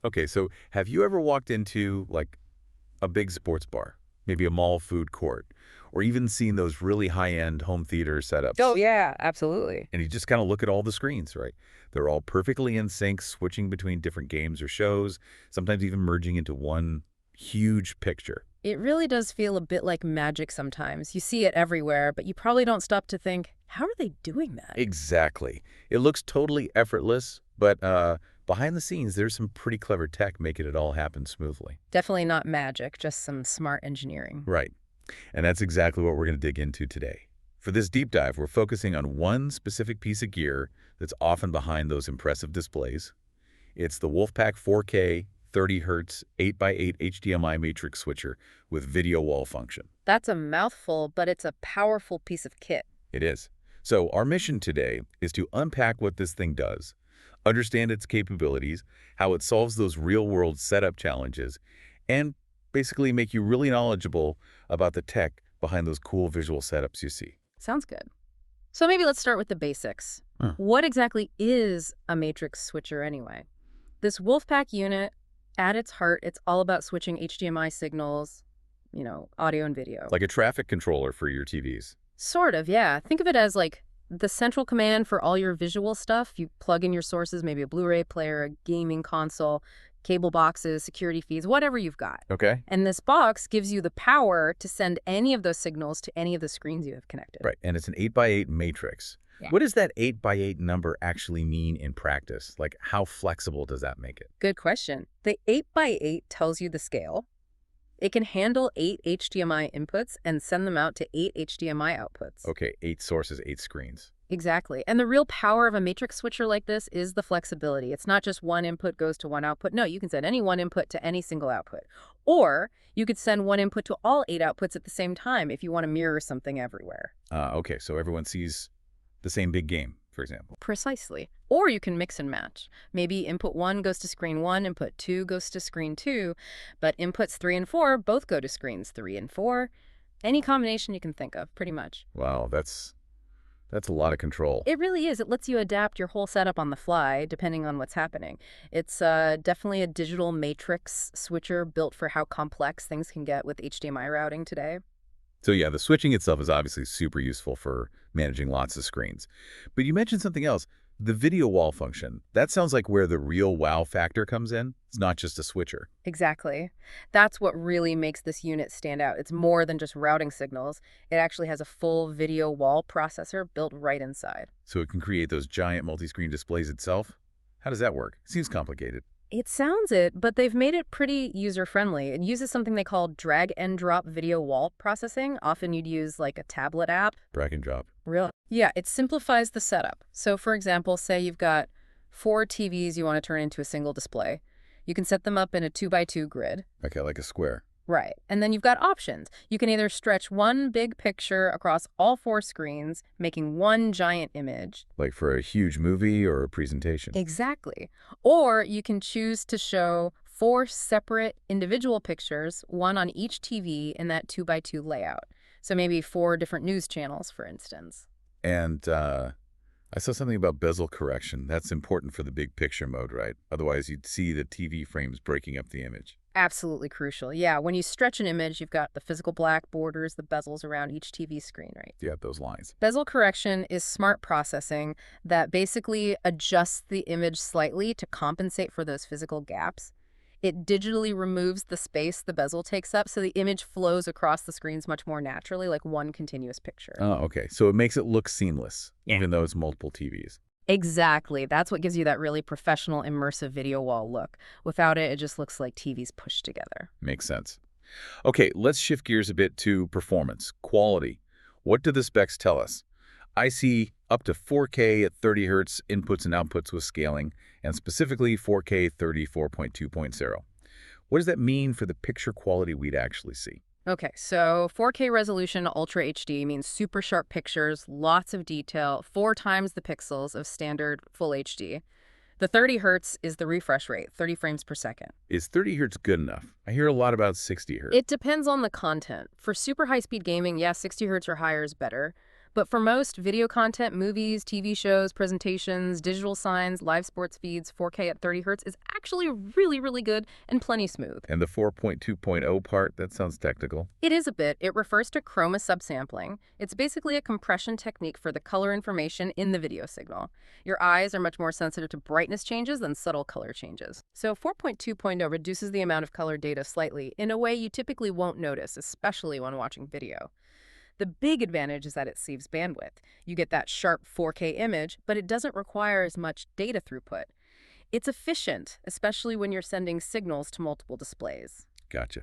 Okay, so have you ever walked into like a big sports bar, maybe a mall food court, or even seen those really high-end home theater Oh, setups? yeah, absolutely. And you just kind of look at all the screens, right? They're all perfectly in sync, switching between different games or shows, sometimes even merging into one huge picture. It really does feel a bit like magic sometimes. You see it everywhere, but you probably don't stop to think, how are they doing that? Exactly. It looks totally effortless, but behind the scenes, there's some pretty clever tech making it all happen smoothly. Definitely not magic, just some smart engineering. Right. And that's exactly what we're going to dig into today. For this deep dive, we're focusing on one specific piece of gear that's often behind those impressive displays. It's the WolfPack 4K 30 Hz 8x8 HDMI Matrix Switcher with video wall function. That's a mouthful, but it's a powerful piece of kit. It is. So our mission today is to unpack what this thing does, understand its capabilities, how it solves those real-world setup challenges, and basically make you really knowledgeable about the tech behind those cool visual setups you see. Sounds good. So maybe let's start with the basics. Huh. What exactly is a matrix switcher anyway? This WolfPack unit, at its heart, it's all about switching HDMI signals, audio and video. Like a traffic controller for your TVs. Sort of, yeah. Think of it as like the central command for all your visual stuff. You plug in your sources, maybe a Blu-ray player, a gaming console, cable boxes, security feeds, whatever you've got. Okay. And this box gives you the power to send any of those signals to any of the screens you have connected. Right, and it's an 8x8 matrix. Yeah. What does that 8x8 number actually mean in practice? Like, how flexible does that make it? Good question. The 8x8 tells you the scale. It can handle 8 HDMI inputs and send them out to 8 HDMI outputs. Okay, 8 sources, 8 screens. Exactly. And the real power of a matrix switcher like this is the flexibility. It's not just one input goes to one output. No, you can send any one input to any single output. Or you could send one input to all 8 outputs at the same time if you want to mirror something everywhere. Okay, so everyone sees the same big game, for example. Precisely. Or you can mix and match. Maybe input 1 goes to screen 1, input 2 goes to screen 2, but inputs 3 and 4 both go to screens 3 and 4. Any combination you can think of, pretty much. Wow, that's a lot of control. It really is. It lets you adapt your whole setup on the fly, depending on what's happening. It's definitely a digital matrix switcher built for how complex things can get with HDMI routing today. So yeah, the switching itself is obviously super useful for managing lots of screens. But you mentioned something else, the video wall function. That sounds like where the real wow factor comes in. It's not just a switcher. Exactly. That's what really makes this unit stand out. It's more than just routing signals. It actually has a full video wall processor built right inside. So it can create those giant multi-screen displays itself? How does that work? Seems complicated. It sounds it, but they've made it pretty user-friendly. It uses something they call drag and drop video wall processing. Often you'd use like a tablet app. Drag and drop. Really? Yeah, it simplifies the setup. So for example, say you've got 4 TVs you want to turn into a single display. You can set them up in a 2x2 grid. Okay, like a square. Right. And then you've got options. You can either stretch one big picture across all 4 screens, making one giant image. Like for a huge movie or a presentation. Exactly. Or you can choose to show 4 separate individual pictures, one on each TV in that 2x2 layout. So maybe 4 different news channels, for instance. And I saw something about bezel correction. That's important for the big picture mode, right? Otherwise, you'd see the TV frames breaking up the image. Absolutely crucial. Yeah, when you stretch an image, you've got the physical black borders, the bezels around each TV screen, right? Yeah, those lines. Bezel correction is smart processing that basically adjusts the image slightly to compensate for those physical gaps. It digitally removes the space the bezel takes up, so the image flows across the screens much more naturally, like one continuous picture. Oh, okay. So it makes it look seamless, Yeah. even though it's multiple TVs. Exactly. That's what gives you that really professional, immersive video wall look. Without it, it just looks like TVs pushed together. Makes sense. Okay, let's shift gears a bit to performance, quality. What do the specs tell us? I see up to 4K at 30 Hz inputs and outputs with scaling, and specifically 4K 34.2.0. What does that mean for the picture quality we'd actually see? Okay, so 4K resolution Ultra HD means super sharp pictures, lots of detail, 4 times the pixels of standard Full HD. The 30 Hertz is the refresh rate, 30 frames per second. Is 30 Hz good enough? I hear a lot about 60 Hz. It depends on the content. For super high-speed gaming, yeah, 60 Hertz or higher is better. But for most video content, movies, TV shows, presentations, digital signs, live sports feeds, 4K at 30 hertz is actually really, really good and plenty smooth. And the 4.2.0 part, that sounds technical. It is a bit. It refers to chroma subsampling. It's basically a compression technique for the color information in the video signal. Your eyes are much more sensitive to brightness changes than subtle color changes. So 4.2.0 reduces the amount of color data slightly in a way you typically won't notice, especially when watching video. The big advantage is that it saves bandwidth. You get that sharp 4K image, but it doesn't require as much data throughput. It's efficient, especially when you're sending signals to multiple displays. Gotcha.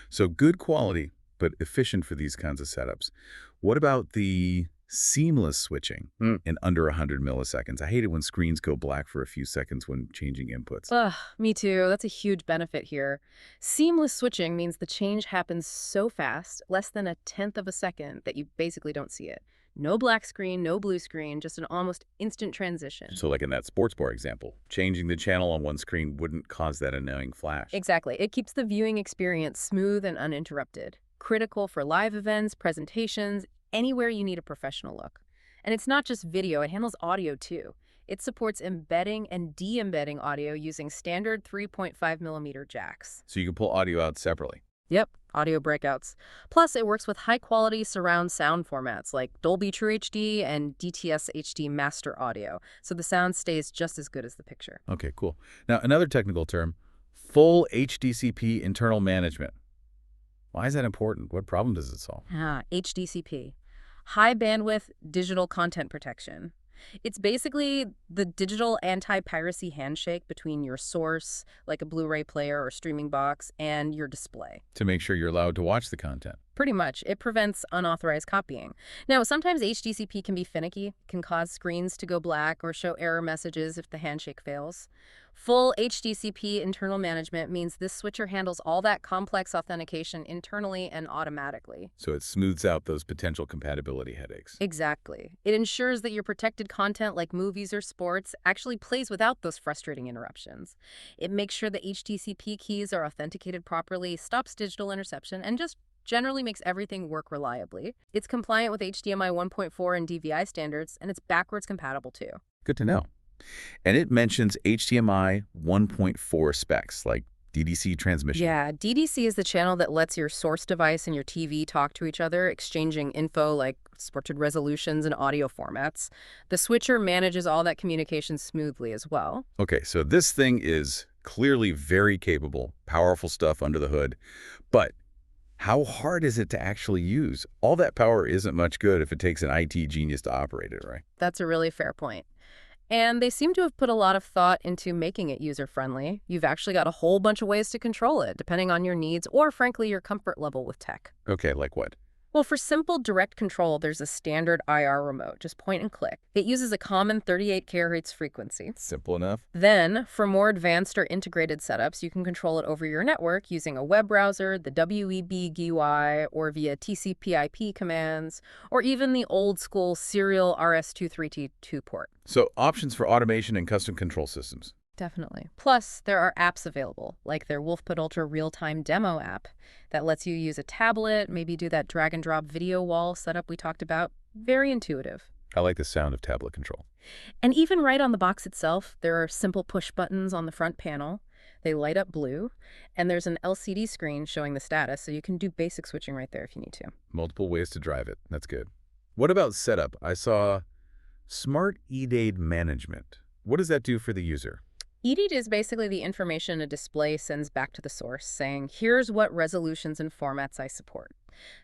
So good quality, but efficient for these kinds of setups. What about the seamless switching in under 100 milliseconds? I hate it when screens go black for a few seconds when changing inputs. Ugh, me too. That's a huge benefit here. Seamless switching means the change happens so fast, less than 1/10 of a second, that you basically don't see it. No black screen, no blue screen, just an almost instant transition. So like in that sports bar example, changing the channel on one screen wouldn't cause that annoying flash. Exactly. It keeps the viewing experience smooth and uninterrupted. Critical for live events, presentations, anywhere you need a professional look. And it's not just video, it handles audio too. It supports embedding and de-embedding audio using standard 3.5mm jacks. So you can pull audio out separately. Yep, audio breakouts. Plus, it works with high-quality surround sound formats like Dolby True HD and DTS HD Master Audio, so the sound stays just as good as the picture. Okay, cool. Now, another technical term, full HDCP internal management. Why is that important? What problem does it solve? HDCP. High bandwidth digital content protection. It's basically the digital anti-piracy handshake between your source, like a Blu-ray player or streaming box, and your display. To make sure you're allowed to watch the content. Pretty much. It prevents unauthorized copying. Now, sometimes HDCP can be finicky, can cause screens to go black or show error messages if the handshake fails. Full HDCP internal management means this switcher handles all that complex authentication internally and automatically. So it smooths out those potential compatibility headaches. Exactly. It ensures that your protected content like movies or sports actually plays without those frustrating interruptions. It makes sure the HDCP keys are authenticated properly, stops digital interception, and just generally makes everything work reliably. It's compliant with HDMI 1.4 and DVI standards, and it's backwards compatible too. Good to know. And it mentions HDMI 1.4 specs, like DDC transmission. Yeah, DDC is the channel that lets your source device and your TV talk to each other, exchanging info like sported resolutions and audio formats. The switcher manages all that communication smoothly as well. Okay, so this thing is clearly very capable, powerful stuff under the hood. But how hard is it to actually use? All that power isn't much good if it takes an IT genius to operate it, right? That's a really fair point. And they seem to have put a lot of thought into making it user-friendly. You've actually got a whole bunch of ways to control it, depending on your needs or, frankly, your comfort level with tech. Okay, like what? Well, for simple direct control, there's a standard IR remote. Just point and click. It uses a common 38 kHz frequency. Simple enough. Then, for more advanced or integrated setups, you can control it over your network using a web browser, the Web GUI, or via TCP/IP commands, or even the old-school serial RS-232 port. So options for automation and custom control systems. Definitely. Plus, there are apps available, like their WolfPack Ultra real-time demo app that lets you use a tablet, maybe do that drag-and-drop video wall setup we talked about. Very intuitive. I like the sound of tablet control. And even right on the box itself, there are simple push buttons on the front panel. They light up blue, and there's an LCD screen showing the status, so you can do basic switching right there if you need to. Multiple ways to drive it. That's good. What about setup? I saw Smart EDID management. What does that do for the user? EDID is basically the information a display sends back to the source, saying, here's what resolutions and formats I support.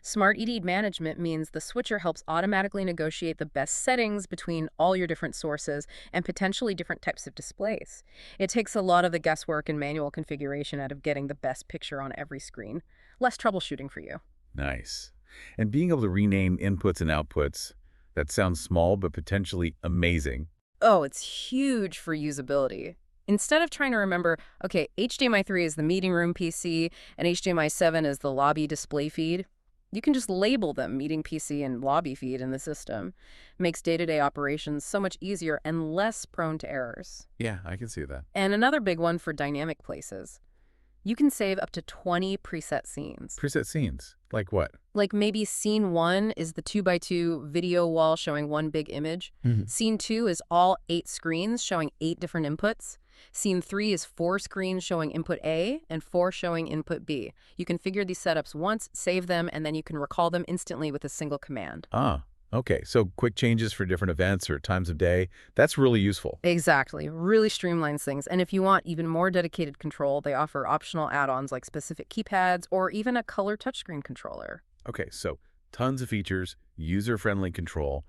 Smart EDID management means the switcher helps automatically negotiate the best settings between all your different sources and potentially different types of displays. It takes a lot of the guesswork and manual configuration out of getting the best picture on every screen. Less troubleshooting for you. Nice. And being able to rename inputs and outputs, that sounds small but potentially amazing. Oh, it's huge for usability. Instead of trying to remember, okay, HDMI 3 is the meeting room PC and HDMI 7 is the lobby display feed, you can just label them meeting PC and lobby feed in the system. Makes day-to-day operations so much easier and less prone to errors. Yeah, I can see that. And another big one for dynamic places. You can save up to 20 preset scenes. Preset scenes. Like what? Like maybe scene 1 is the 2x2 video wall showing one big image. Scene 2 is all 8 screens showing 8 different inputs. Scene 3 is 4 screens showing input A and 4 showing input B. You configure these setups once, save them, and then you can recall them instantly with a single command. Ah, okay. So quick changes for different events or times of day. That's really useful. Exactly. Really streamlines things. And if you want even more dedicated control, they offer optional add-ons like specific keypads or even a color touchscreen controller. Okay, so tons of features, user-friendly control.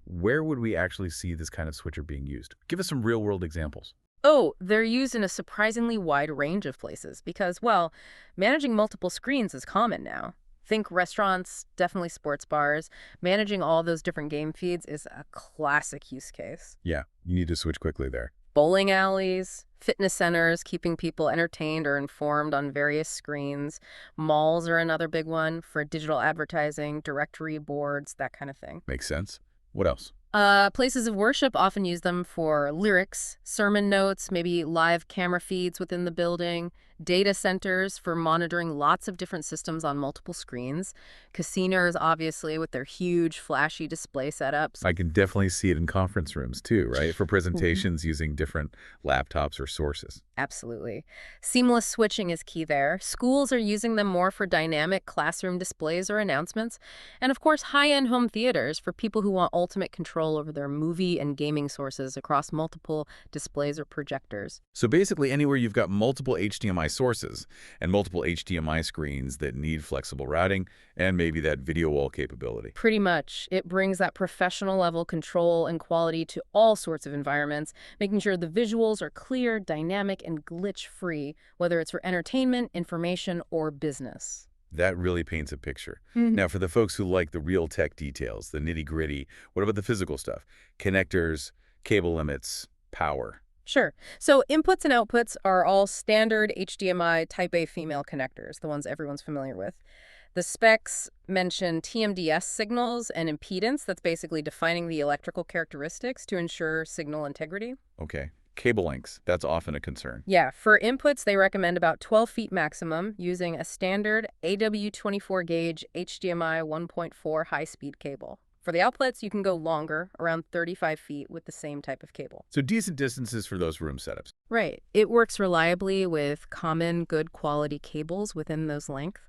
Where would we actually see this kind of switcher being used? Give us some real-world examples. Oh, they're used in a surprisingly wide range of places because, well, managing multiple screens is common now. Think restaurants, definitely sports bars. Managing all those different game feeds is a classic use case. Yeah, you need to switch quickly there. Bowling alleys, fitness centers, keeping people entertained or informed on various screens. Malls are another big one for digital advertising, directory boards, that kind of thing. Makes sense. What else? Places of worship often use them for lyrics, sermon notes, maybe live camera feeds within the building, data centers for monitoring lots of different systems on multiple screens, casinos, obviously, with their huge, flashy display setups. I can definitely see it in conference rooms too, right? For presentations using different laptops or sources. Absolutely. Seamless switching is key there. Schools are using them more for dynamic classroom displays or announcements. And of course, high-end home theaters for people who want ultimate control over their movie and gaming sources across multiple displays or projectors. So basically anywhere you've got multiple HDMI sources and multiple HDMI screens that need flexible routing and maybe that video wall capability. Pretty much. It brings that professional level control and quality to all sorts of environments, making sure the visuals are clear, dynamic, and glitch-free, whether it's for entertainment, information, or business. That really paints a picture. Now, for the folks who like the real tech details, the nitty-gritty, what about the physical stuff? Connectors, cable limits, power. Sure. So inputs and outputs are all standard HDMI Type A female connectors, the ones everyone's familiar with. The specs mention TMDS signals and impedance. That's basically defining the electrical characteristics to ensure signal integrity. Okay. Cable lengths, that's often a concern. Yeah, for inputs, they recommend about 12 feet maximum using a standard AW24 gauge HDMI 1.4 high-speed cable. For the outputs, you can go longer, around 35 feet with the same type of cable. So decent distances for those room setups. Right. It works reliably with common, good quality cables within those lengths.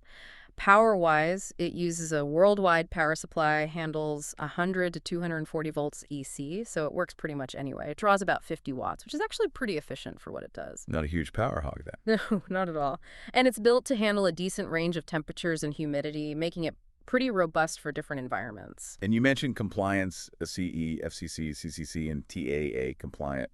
Power-wise, it uses a worldwide power supply, handles 100 to 240 volts EC, so it works pretty much anyway. It draws about 50 watts, which is actually pretty efficient for what it does. Not a huge power hog then. No, not at all. And it's built to handle a decent range of temperatures and humidity, making it pretty robust for different environments. And you mentioned compliance, CE, FCC, CCC, and TAA compliant.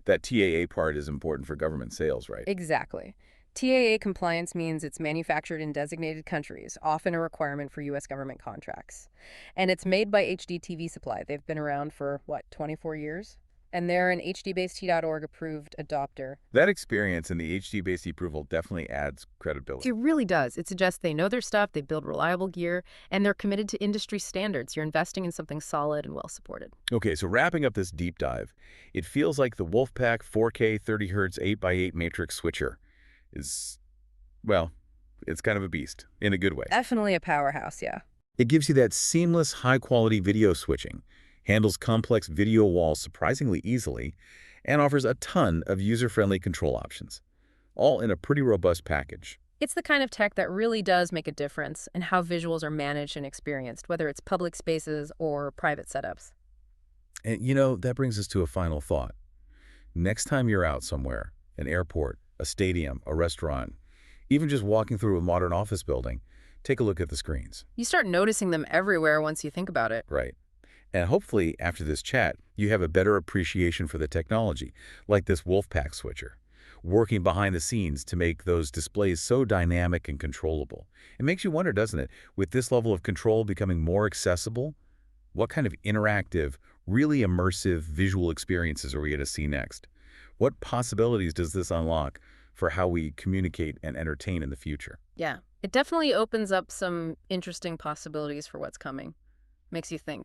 That TAA part is important for government sales, right? Exactly. TAA compliance means it's manufactured in designated countries, often a requirement for U.S. government contracts. And it's made by HDTV Supply. They've been around for, 24 years? And they're an HDBaseT.org approved adopter. That experience and the HD-based approval definitely adds credibility. It really does. It suggests they know their stuff, they build reliable gear, and they're committed to industry standards. You're investing in something solid and well-supported. Okay, so wrapping up this deep dive, it feels like the WolfPack 4K 30Hz 8x8 Matrix Switcher is, well, it's kind of a beast in a good way. Definitely a powerhouse, yeah. It gives you that seamless, high-quality video switching, handles complex video walls surprisingly easily, and offers a ton of user-friendly control options, all in a pretty robust package. It's the kind of tech that really does make a difference in how visuals are managed and experienced, whether it's public spaces or private setups. And, that brings us to a final thought. Next time you're out somewhere, an airport, a stadium, a restaurant, even just walking through a modern office building, take a look at the screens. You start noticing them everywhere once you think about it. Right. And hopefully, after this chat, you have a better appreciation for the technology, like this WolfPack switcher, working behind the scenes to make those displays so dynamic and controllable. It makes you wonder, doesn't it, with this level of control becoming more accessible, what kind of interactive, really immersive visual experiences are we going to see next? What possibilities does this unlock for how we communicate and entertain in the future? Yeah, it definitely opens up some interesting possibilities for what's coming. Makes you think.